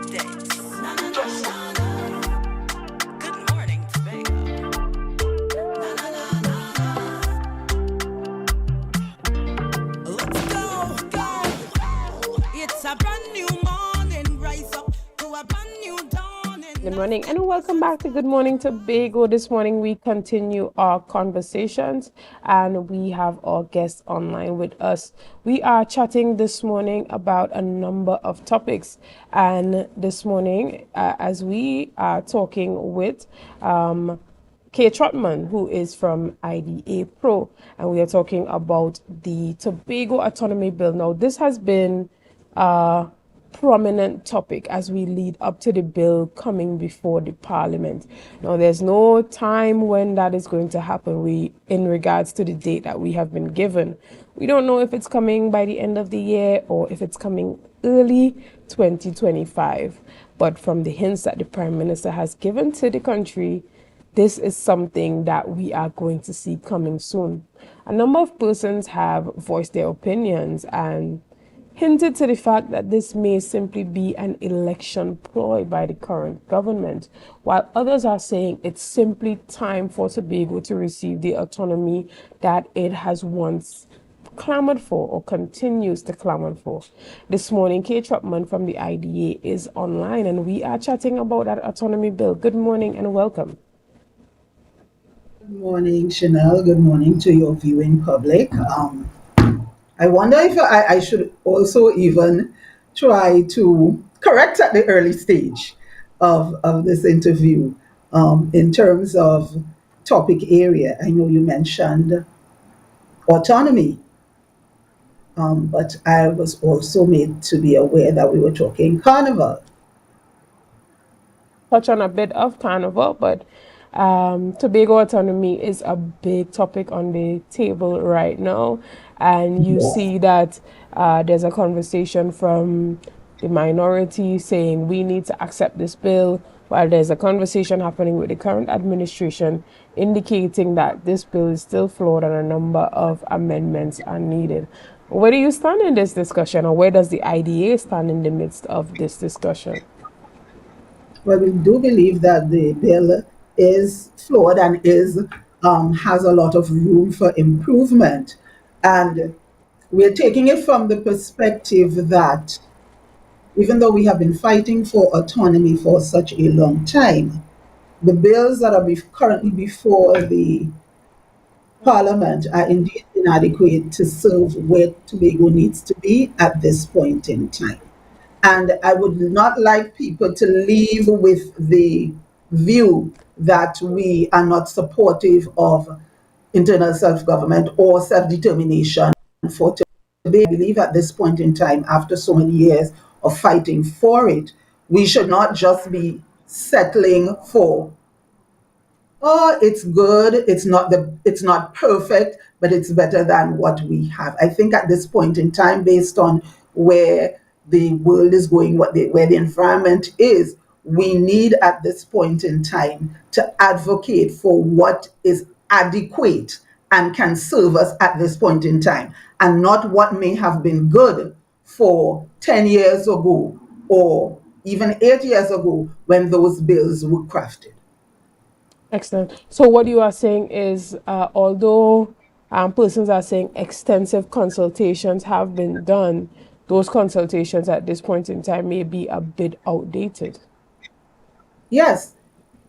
updates. Good morning, Tobago. Let's go. It's a brand new morning. Rise up to a brand new dawning. Good morning and welcome back to Good Morning Tobago. This morning we continue our conversations and we have our guests online with us. We are chatting this morning about a number of topics, and this morning as we are talking with Kaye Trotman, who is from IDA Pro, and we are talking about the Tobago Autonomy Bill. Now, this has been prominent topic as we lead up to the bill coming before the parliament. Now, there's no time when that is going to happen. In regards to the date that we have been given, we don't know if it's coming by the end of the year or if it's coming early 2025. But from the hints that the Prime Minister has given to the country, this is something that we are going to see coming soon. A number of persons have voiced their opinions and hinted to the fact that this may simply be an election ploy by the current government, while others are saying it's simply time for Tobago to receive the autonomy that it has once clamored for or continues to clamor for. This morning, Kaye Trotman from the IDA is online and we are chatting about that autonomy bill. Good morning and welcome. Good morning, Shenell. Good morning to your viewing public. I wonder if I should also even try to correct at the early stage of this interview in terms of topic area. I know you mentioned autonomy, but I was also made to be aware that we were talking Carnival. Touch on a bit of Carnival, but Tobago autonomy is a big topic on the table right now. And you see that there's a conversation from the minority saying we need to accept this bill, while there's a conversation happening with the current administration indicating that this bill is still flawed and a number of amendments are needed. Where do you stand in this discussion, or where does the IDA stand in the midst of this discussion? Well, we do believe that the bill is flawed and has a lot of room for improvement. And we're taking it from the perspective that even though we have been fighting for autonomy for such a long time, the bills that are currently before the Parliament are indeed inadequate to serve where Tobago needs to be at this point in time. And I would not like people to leave with the view that we are not supportive of internal self-government or self-determination for Tobago. I believe at this point in time, after so many years of fighting for it, we should not just be settling for, oh, it's good, it's not perfect, but it's better than what we have. I think at this point in time, based on where the world is going, where the environment is, we need at this point in time to advocate for what is adequate and can serve us at this point in time, and not what may have been good for 10 years ago or even 8 years ago when those bills were crafted. Excellent. So what you are saying is, although persons are saying extensive consultations have been done, those consultations at this point in time may be a bit outdated. Yes,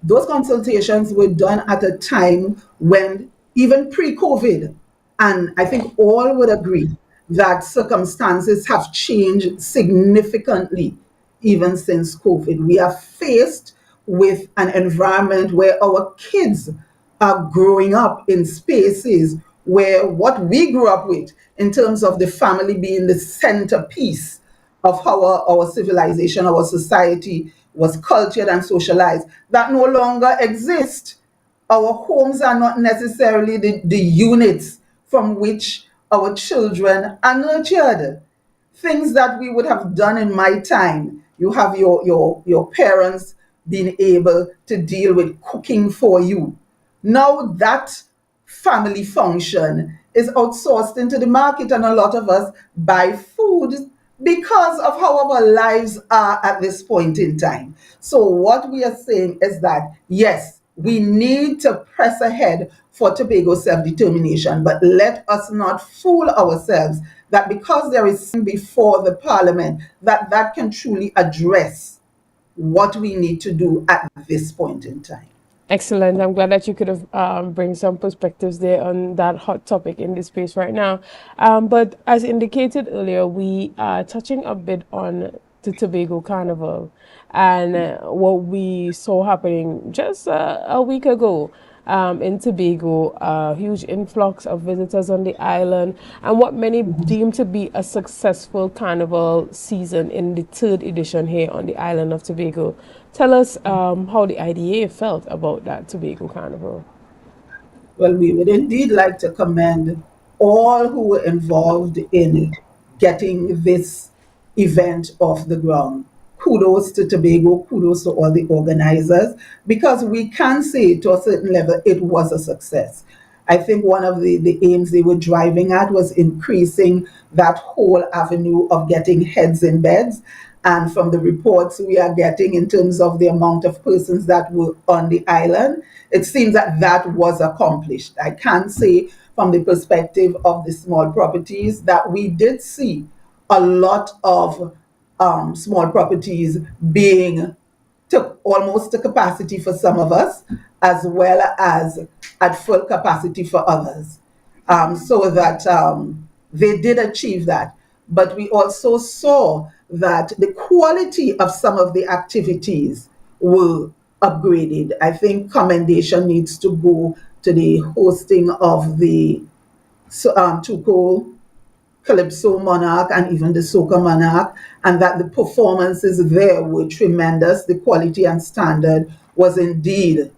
those consultations were done at a time when, even pre-COVID, and I think all would agree that circumstances have changed significantly even since COVID. We are faced with an environment where our kids are growing up in spaces where what we grew up with, in terms of the family being the centerpiece of how our civilization, our society was cultured and socialized, that no longer exist. Our homes are not necessarily the units from which our children are nurtured. Things that we would have done in my time. You have your parents being able to deal with cooking for you. Now that family function is outsourced into the market, and a lot of us buy food because of how our lives are at this point in time. So, what we are saying is that yes, we need to press ahead for Tobago self determination, but let us not fool ourselves that because there is before the parliament, that that can truly address what we need to do at this point in time. Excellent. I'm glad that you could have bring some perspectives there on that hot topic in this space right now. But as indicated earlier, we are touching a bit on the Tobago Carnival and what we saw happening just a week ago. In Tobago, a huge influx of visitors on the island, and what many deem to be a successful carnival season in the third edition here on the island of Tobago. Tell us how the IDA felt about that Tobago Carnival. Well, we would indeed like to commend all who were involved in getting this event off the ground. Kudos to Tobago, kudos to all the organizers, because we can say to a certain level it was a success. I think one of the aims they were driving at was increasing that whole avenue of getting heads in beds. And from the reports we are getting in terms of the amount of persons that were on the island, it seems that that was accomplished. I can say from the perspective of the small properties that we did see a lot of small properties being to almost to capacity for some of us, as well as at full capacity for others. So that they did achieve that. But we also saw that the quality of some of the activities were upgraded. I think commendation needs to go to the hosting of the Tuco Calypso Monarch and even the Soca Monarch, and that the performances there were tremendous. The quality and standard was indeed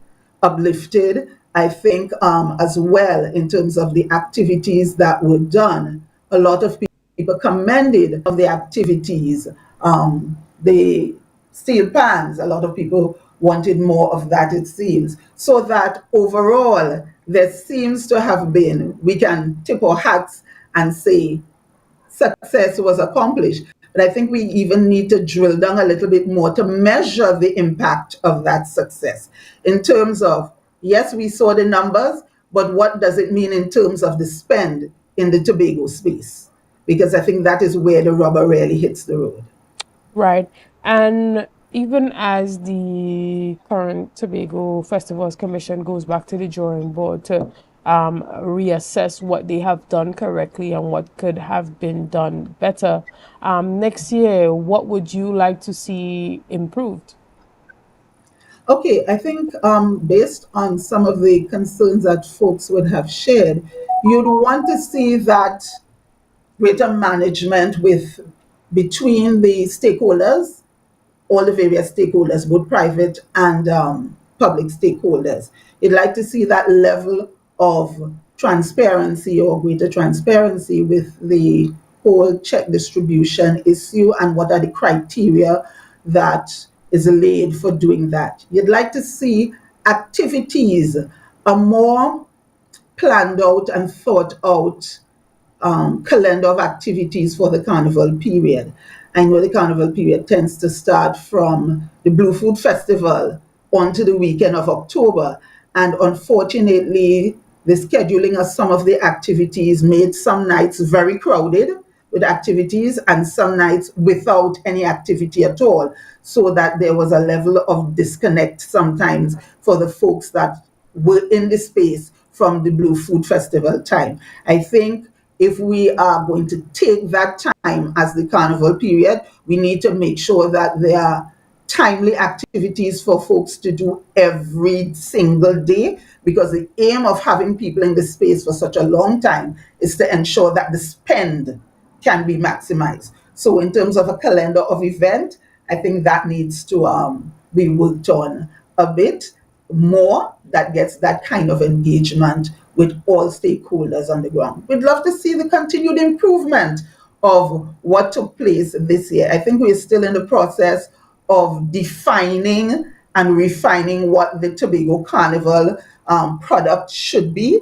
uplifted. I think as well in terms of the activities that were done, a lot of people commended of the activities. The steel pans, a lot of people wanted more of that, it seems. So that overall, there seems to have been, we can tip our hats and say success was accomplished. But I think we even need to drill down a little bit more to measure the impact of that success in terms of, yes, we saw the numbers, but what does it mean in terms of the spend in the Tobago space? Because I think that is where the rubber really hits the road. Right. And even as the current Tobago Festivals Commission goes back to the drawing board to reassess what they have done correctly and what could have been done better, next year, what would you like to see improved? Okay, I think based on some of the concerns that folks would have shared, you'd want to see that greater management with between the stakeholders, all the various stakeholders, both private and public stakeholders. You'd like to see that level of transparency or greater transparency with the whole check distribution issue and what are the criteria that is laid for doing that. You'd like to see activities a more planned out and thought out calendar of activities for the carnival period. I know the carnival period tends to start from the Blue Food Festival onto the weekend of October. And unfortunately, the scheduling of some of the activities made some nights very crowded with activities and some nights without any activity at all. So that there was a level of disconnect sometimes for the folks that were in the space from the Blue Food Festival time. I think if we are going to take that time as the carnival period, we need to make sure that there are timely activities for folks to do every single day, because the aim of having people in the space for such a long time is to ensure that the spend can be maximized. So in terms of a calendar of event, I think that needs to be worked on a bit more, that gets that kind of engagement with all stakeholders on the ground. We'd love to see the continued improvement of what took place this year. I think we're still in the process of defining and refining what the Tobago Carnival product should be.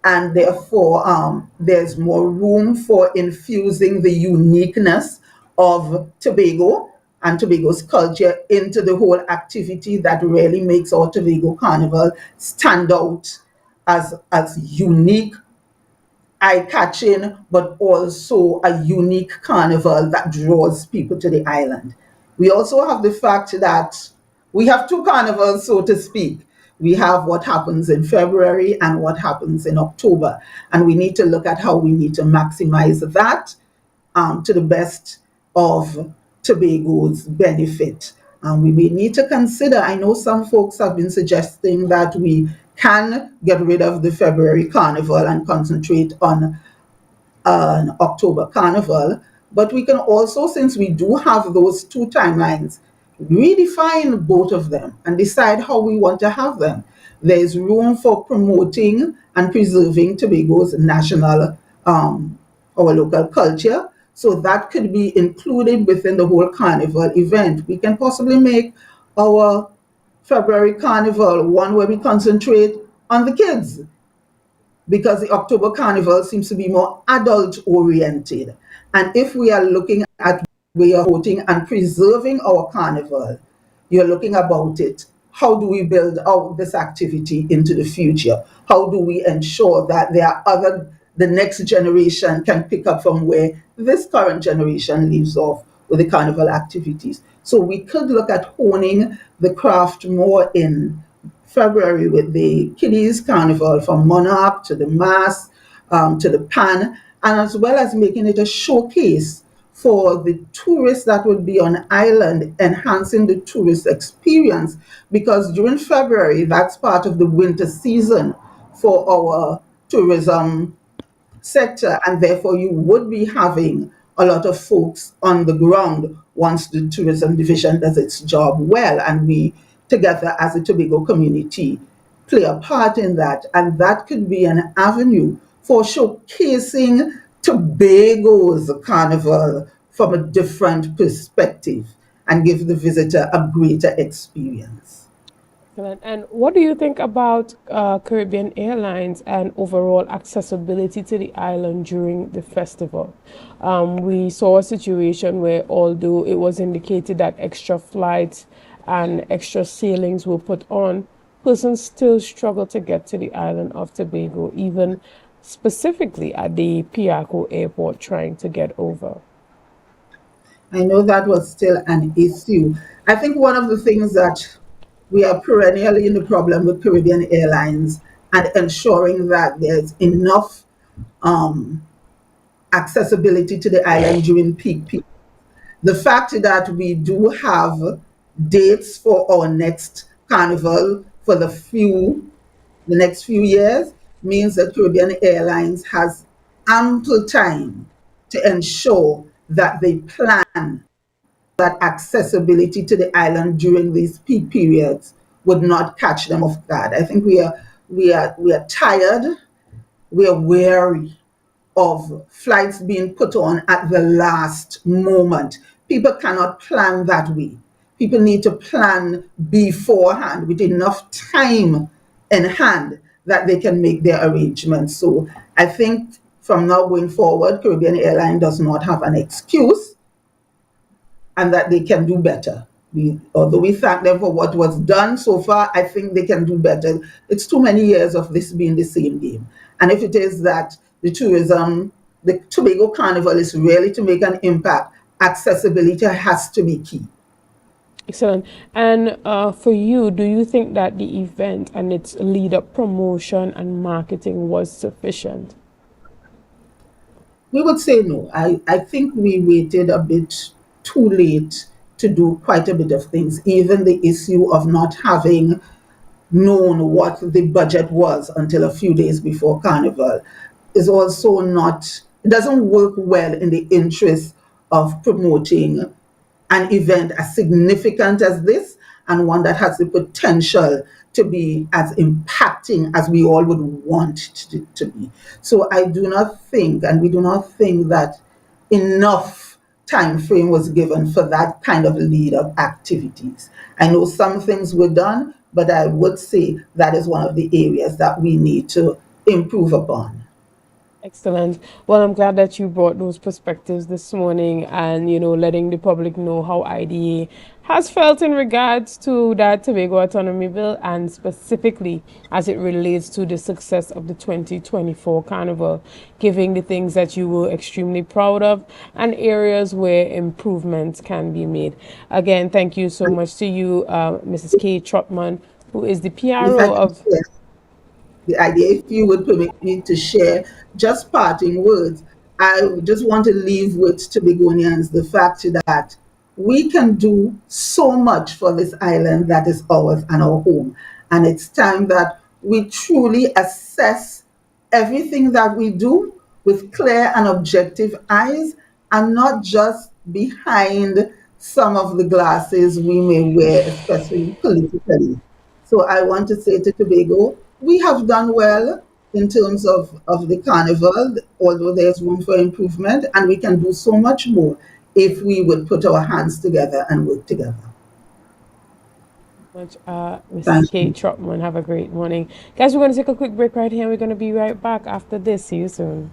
And therefore, there's more room for infusing the uniqueness of Tobago and Tobago's culture into the whole activity that really makes our Tobago Carnival stand out as unique, eye-catching, but also a unique carnival that draws people to the island. We also have the fact that we have two carnivals, so to speak. We have what happens in February and what happens in October. And we need to look at how we need to maximize that to the best of Tobago's benefit. We may need to consider, I know some folks have been suggesting that we can get rid of the February carnival and concentrate on an October carnival, but we can also, since we do have those two timelines, redefine both of them and decide how we want to have them. There's room for promoting and preserving Tobago's national, our local culture. So that could be included within the whole carnival event. We can possibly make our February carnival one where we concentrate on the kids, because the October Carnival seems to be more adult oriented. And if we are looking at way of voting and preserving our carnival, you're looking about it. How do we build out this activity into the future? How do we ensure that there are the next generation can pick up from where this current generation leaves off with the carnival activities? So we could look at honing the craft more in February with the Kiddies Carnival, from Monarch to the Mass to the Pan, and as well as making it a showcase for the tourists that would be on island, enhancing the tourist experience, because during February, that's part of the winter season for our tourism sector, and therefore you would be having a lot of folks on the ground once the tourism division does its job well, and we together as a Tobago community play a part in that. And that could be an avenue for showcasing Tobago's carnival from a different perspective and give the visitor a greater experience. Excellent. And what do you think about Caribbean Airlines and overall accessibility to the island during the festival? We saw a situation where, although it was indicated that extra flights and extra sailings were put on, persons still struggle to get to the island of Tobago, even specifically at the Piarco airport trying to get over. I know that was still an issue. I think one of the things that we are perennially in the problem with Caribbean Airlines and ensuring that there's enough accessibility to the island during peak. The fact that we do have dates for our next carnival for the next few years means that Caribbean Airlines has ample time to ensure that they plan that accessibility to the island during these peak periods would not catch them off guard. I think we are tired, we are weary of flights being put on at the last moment. People cannot plan that way. People need to plan beforehand with enough time in hand that they can make their arrangements. So I think from now going forward, Caribbean Airlines does not have an excuse, and that they can do better. Although we thank them for what was done so far, I think they can do better. It's too many years of this being the same game. And if it is that the Tobago Carnival is really to make an impact, accessibility has to be key. Excellent. And for you, do you think that the event and its lead up promotion and marketing was sufficient? We would say no. I think we waited a bit too late to do quite a bit of things. Even the issue of not having known what the budget was until a few days before Carnival is also not, it doesn't work well in the interest of promoting an event as significant as this, and one that has the potential to be as impacting as we all would want it to be. So I do not think, and we do not think, that enough time frame was given for that kind of lead up activities. I know some things were done, but I would say that is one of the areas that we need to improve upon. Excellent. Well, I'm glad that you brought those perspectives this morning and, letting the public know how IDA has felt in regards to that Tobago Autonomy Bill and specifically as it relates to the success of the 2024 Carnival, giving the things that you were extremely proud of and areas where improvements can be made. Again, thank you so much to you, Mrs. Kaye Trotman, who is the And if I PRO can of. share the idea, if you would permit me to share just parting words, I just want to leave with Tobagonians the fact that we can do so much for this island that is ours and our home. And it's time that we truly assess everything that we do with clear and objective eyes and not just behind some of the glasses we may wear, especially politically. So I want to say to Tobago, we have done well in terms of the carnival, although there's room for improvement, and we can do so much more if we would put our hands together and work together. Much, Mrs. Thank Kaye you. Trotman. Have a great morning. Guys, we're going to take a quick break right here. We're going to be right back after this. See you soon.